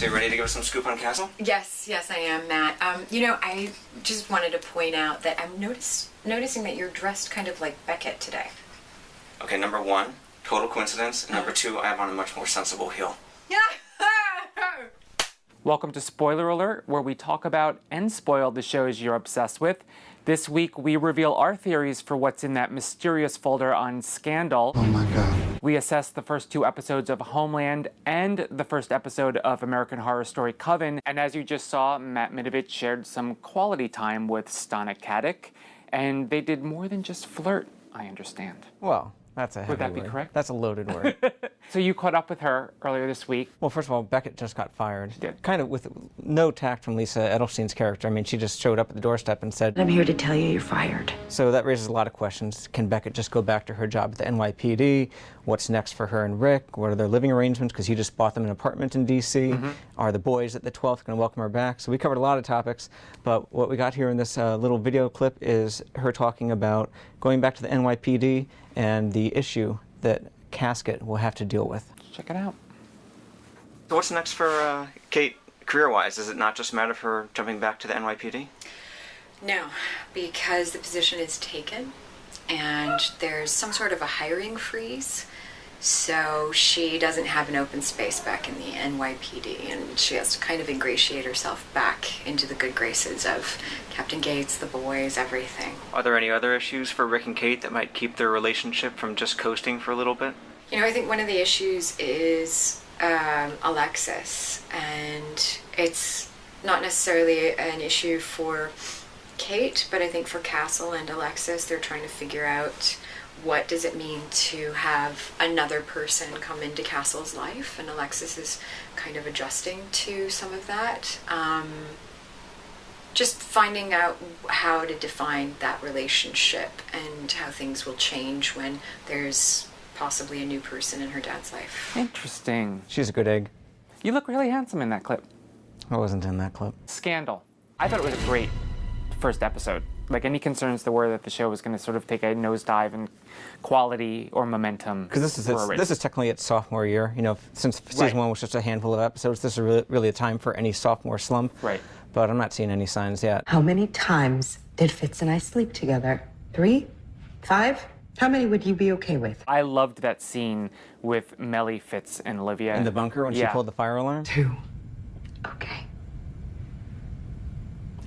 So you ready to give us some scoop on Castle? Yes, I am, Matt. I just wanted to point out that I'm noticing that you're dressed kind of like Beckett today. Okay, number one, total coincidence. And number two, I have on a much more sensible heel. Yeah. Welcome to Spoiler Alert, where we talk about and spoil the shows you're obsessed with. This week, we reveal our theories for what's in that mysterious folder on Scandal. Oh my God. We assess the first 2 episodes of Homeland and the first episode of American Horror Story Coven. And as you just saw, Matt Midovich shared some quality time with Stana Katic, and they did more than just flirt, I understand. Well, that's a heavy Would that be word. correct? That's a loaded word. So you caught up with her earlier this week. Well, first of all, Beckett just got fired. She did. Kind of with no tact from Lisa Edelstein's character. I mean, she just showed up at the doorstep and said, I'm here to tell you you're fired. So that raises a lot of questions. Can Beckett just go back to her job at the NYPD? What's next for her and Rick? What are their living arrangements? Because he just bought them an apartment in D.C. Are the boys at the 12th going to welcome her back? So we covered a lot of topics, but what we got here in this little video clip is her talking about going back to the NYPD and the issue that Casket will have to deal with. Check it out. So what's next for Kate, career-wise? Is it not just a matter of her jumping back to the NYPD? No, because the position is taken and there's some sort of a hiring freeze. So she doesn't have an open space back in the NYPD, and she has to kind of ingratiate herself back into the good graces of Captain Gates, the boys, everything. Are there any other issues for Rick and Kate that might keep their relationship from just coasting for a little bit? I think one of the issues is Alexis, and it's not necessarily an issue for Kate, but I think for Castle and Alexis, they're trying to figure out what does it mean to have another person come into Castle's life, and Alexis is kind of adjusting to some of that. Just finding out how to define that relationship and how things will change when there's possibly a new person in her dad's life. Interesting. She's a good egg. You look really handsome in that clip. I wasn't in that clip. Scandal. I thought it was a great first episode. Like, any concerns there were that the show was going to sort of take a nosedive in quality or momentum? Because this is technically its sophomore year. Since season 1 was just a handful of episodes, this is really a time for any sophomore slump. Right. But I'm not seeing any signs yet. How many times did Fitz and I sleep together? 3? 5? How many would you be okay with? I loved that scene with Melly, Fitz, and Olivia. In the bunker when she pulled the fire alarm? 2. Okay.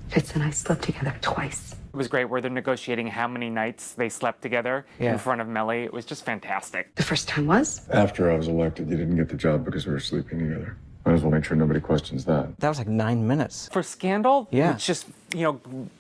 Fitz and I slept together twice. It was great where they're negotiating how many nights they slept together in front of Melly. It was just fantastic. The first time was? After I was elected, you didn't get the job because we were sleeping together. Might as well make sure nobody questions that. That was like 9 minutes. For Scandal, Yeah. it's just,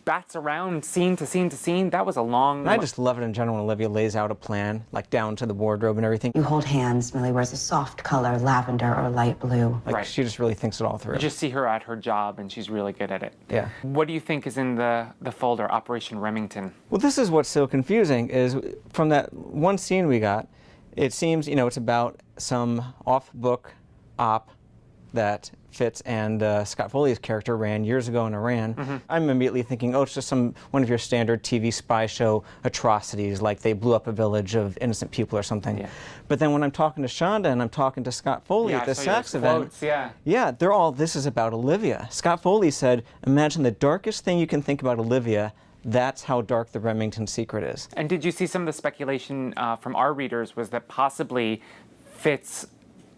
bats around scene to scene to scene. That was a long... And I just love it in general when Olivia lays out a plan, like down to the wardrobe and everything. You hold hands. Millie wears a soft color, lavender or light blue. Like, Right. she just really thinks it all through. You just see her at her job, and she's really good at it. Yeah. What do you think is in the folder, Operation Remington? Well, this is what's so confusing, is from that one scene we got, it seems, it's about some off-book op that Fitz and Scott Foley's character ran years ago in Iran. I'm immediately thinking, it's just one of your standard TV spy show atrocities, like they blew up a village of innocent people or something. Yeah. But then when I'm talking to Shonda and I'm talking to Scott Foley at the sax event, they're all, this is about Olivia. Scott Foley said, imagine the darkest thing you can think about Olivia. That's how dark the Remington secret is. And did you see some of the speculation from our readers was that possibly Fitz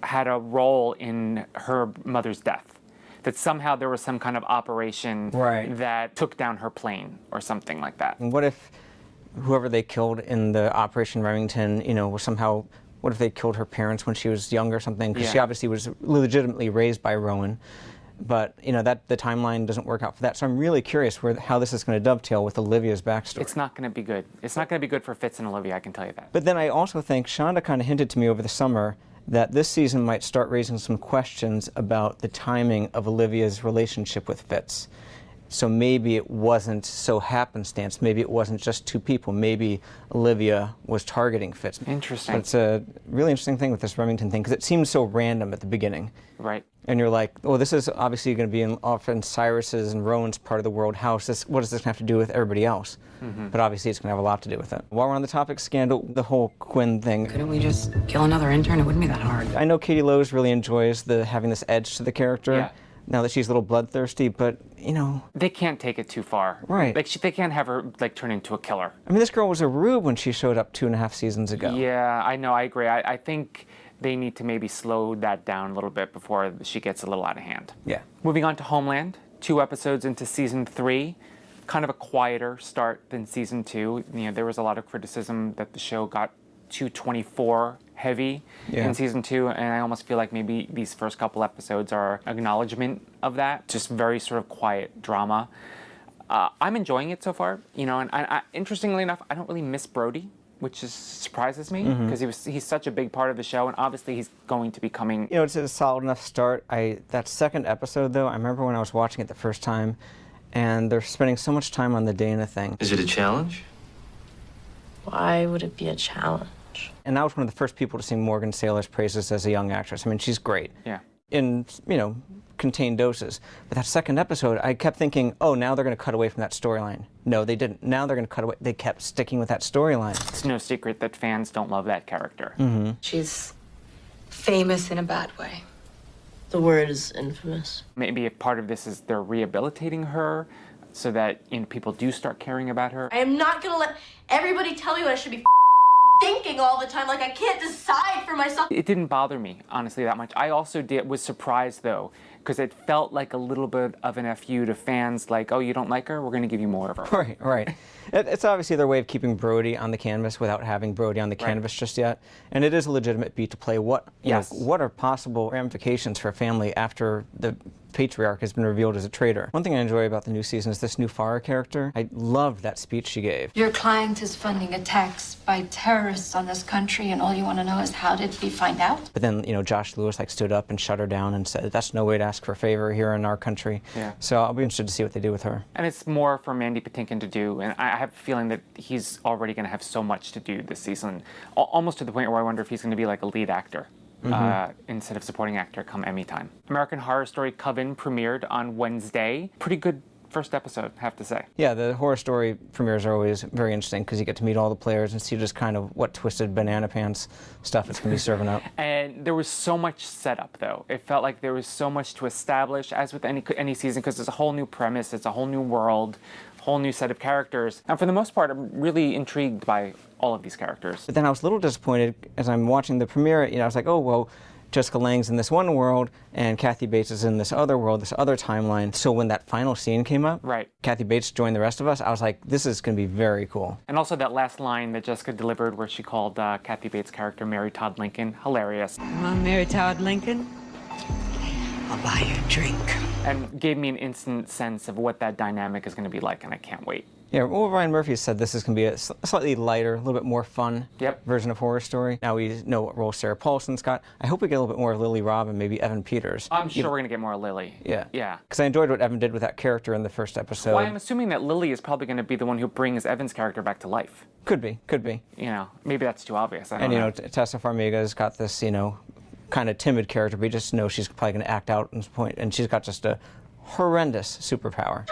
had a role in her mother's death? That somehow there was some kind of operation that took down her plane or something like that. And what if whoever they killed in the Operation Remington, was somehow, what if they killed her parents when she was young or something? Because she obviously was legitimately raised by Rowan. But, that the timeline doesn't work out for that. So I'm really curious how this is going to dovetail with Olivia's backstory. It's not going to be good. It's not going to be good for Fitz and Olivia, I can tell you that. But then I also think Shonda kind of hinted to me over the summer that this season might start raising some questions about the timing of Olivia's relationship with Fitz. So maybe it wasn't so happenstance. Maybe it wasn't just two people. Maybe Olivia was targeting Fitz. Interesting. But it's a really interesting thing with this Remington thing because it seems so random at the beginning. Right. And you're like, well, this is obviously going to be in often Cyrus's and Rowan's part of the world. What does this going to have to do with everybody else? But obviously it's going to have a lot to do with it. While we're on the topic scandal, the whole Quinn thing. Couldn't we just kill another intern? It wouldn't be that hard. I know Katie Lowe's really enjoys having this edge to the character. Yeah. Now that she's a little bloodthirsty, but, you know. They can't take it too far. Right. Like, they can't have her, like, turn into a killer. I mean, this girl was a rube when she showed up 2.5 seasons ago. Yeah, I know, I agree. I think they need to maybe slow that down a little bit before she gets a little out of hand. Yeah. Moving on to Homeland, 2 episodes into season 3. Kind of a quieter start than season 2. You know, there was a lot of criticism that the show got too 24 heavy in season 2, and I almost feel like maybe these first couple episodes are acknowledgement of that. Just very sort of quiet drama. I'm enjoying it so far, you know, and I, interestingly enough, I don't really miss Brody, which surprises me because he's such a big part of the show, and obviously he's going to be coming. You know, it's a solid enough start. That second episode, though, I remember when I was watching it the first time, and they're spending so much time on the Dana thing. Is it a challenge? Why would it be a challenge? And I was one of the first people to sing Morgan Saylor's praises as a young actress. I mean, she's great. Yeah. In, you know, contained doses. But that second episode, I kept thinking, oh, now they're going to cut away from that storyline. No, they didn't. Now they're going to cut away. They kept sticking with that storyline. It's no secret that fans don't love that character. She's famous in a bad way. The word is infamous. Maybe if part of this is they're rehabilitating her so that, you know, people do start caring about her. I am not gonna let everybody tell me what I should be thinking all the time. Like, I can't decide for myself. It didn't bother me, honestly, that much. I also was surprised, though, because it felt like a little bit of an FU to fans, like, oh, you don't like her? We're going to give you more of her. Right, right. It's obviously their way of keeping Brody on the canvas without having Brody on the canvas just yet. And it is a legitimate beat to play. What are possible ramifications for a family after the patriarch has been revealed as a traitor? One thing I enjoy about the new season is this new Farah character. I loved that speech she gave. Your client is funding attacks by terrorists on this country, and all you want to know is how did we find out? But then, you know, Josh Lewis stood up and shut her down and said, that's no way to ask for a favor here in our country. Yeah. So I'll be interested to see what they do with her. And it's more for Mandy Patinkin to do, and I have a feeling that he's already going to have so much to do this season, almost to the point where I wonder if he's going to be like a lead actor. Instead of supporting actor come Emmy time. American Horror Story Coven premiered on Wednesday. Pretty good first episode, I have to say. Yeah, the Horror Story premieres are always very interesting because you get to meet all the players and see just kind of what twisted banana pants stuff it's going to be serving up. And there was so much setup, though. It felt like there was so much to establish, as with any season, because it's a whole new premise, it's a whole new world, whole new set of characters. And for the most part, I'm really intrigued by all of these characters. But then I was a little disappointed as I'm watching the premiere. You know, I was like, oh, well, Jessica Lange's in this one world, and Kathy Bates is in this other world, this other timeline. So when that final scene came up, Kathy Bates joined the rest of us, I was like, this is going to be very cool. And also that last line that Jessica delivered where she called Kathy Bates' character Mary Todd Lincoln, hilarious. I'm Mary Todd Lincoln. I'll buy you a drink. And gave me an instant sense of what that dynamic is going to be like, and I can't wait. Yeah, well, Ryan Murphy said this is going to be a slightly lighter, a little bit more fun version of Horror Story. Now we know what role Sarah Paulson's got. I hope we get a little bit more of Lily Robb and maybe Evan Peters. I'm sure we're going to get more of Lily. Yeah. Yeah. Because I enjoyed what Evan did with that character in the first episode. Well, I'm assuming that Lily is probably going to be the one who brings Evan's character back to life. Could be, could be. You know, maybe that's too obvious. I don't know. know. And, you know, Tessa Farmiga's got this, you know, kind of timid character, but you just know she's probably going to act out at this point, and she's got just a horrendous superpower.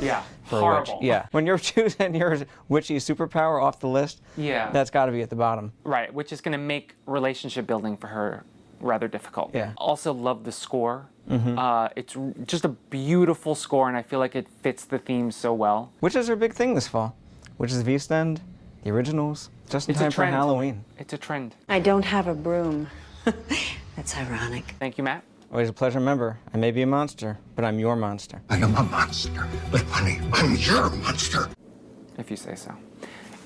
Yeah, horrible. Yeah, when you're choosing your witchy superpower off the list, that's got to be at the bottom. Right, which is going to make relationship building for her rather difficult. Yeah. Also love the score. It's just a beautiful score, and I feel like it fits the theme so well. Which is her big thing this fall, which is the East End, the originals, just in time for Halloween. It's a trend. I don't have a broom. That's ironic. Thank you, Matt. Always a pleasure. Remember, I may be a monster, but I'm your monster. I am a monster, but honey, I'm your monster. If you say so.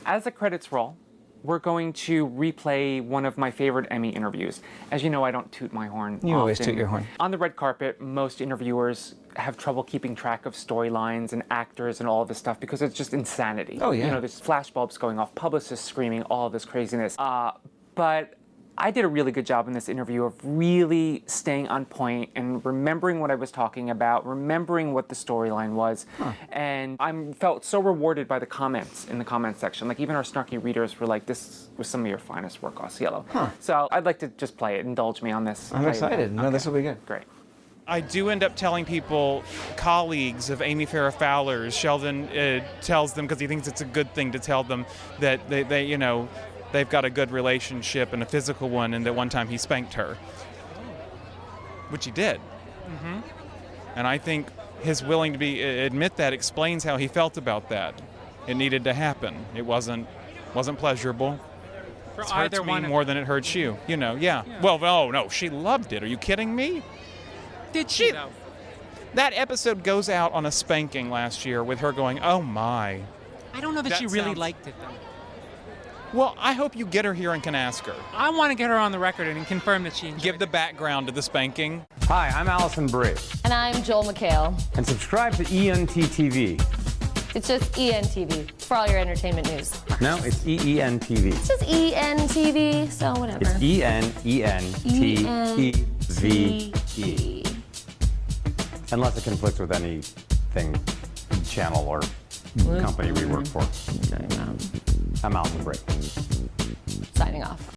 As the credits roll, we're going to replay one of my favorite Emmy interviews. As you know, I don't toot my horn often. You always toot your horn. On the red carpet, most interviewers have trouble keeping track of storylines and actors and all of this stuff because it's just insanity. Oh, yeah. You know, there's flashbulbs going off, publicists screaming, all of this craziness. But I did a really good job in this interview of really staying on point and remembering what I was talking about, remembering what the storyline was. And I felt so rewarded by the comments in the comment section. Like, even our snarky readers were like, this was some of your finest work, Osceola. So I'd like to just play it. Indulge me on this. I'm excited. No, this will be good. Great. I do end up telling people, colleagues of Amy Farrah Fowler's, Sheldon tells them, because he thinks it's a good thing to tell them, that they you know, they've got a good relationship and a physical one, and that one time he spanked her. Which he did. And I think his willing to admit that explains how he felt about that. It needed to happen. It wasn't pleasurable. It hurts me more than it hurts you. You know, yeah. Well, no, she loved it. Are you kidding me? Did she, though? That episode goes out on a spanking last year with her going, oh my. I don't know that she really liked it, though. Well, I hope you get her here and can ask her. I want to get her on the record and confirm that she enjoyed Give the background to the spanking. Hi, I'm Allison Brie. And I'm Joel McHale. And subscribe to ENTV. It's just ENTV for all your entertainment news. No, it's EENTV. It's just ENTV, so whatever. It's ENENTEVE. Unless it conflicts with anything, channel or company we work for. I'm Allison Brie. Signing off.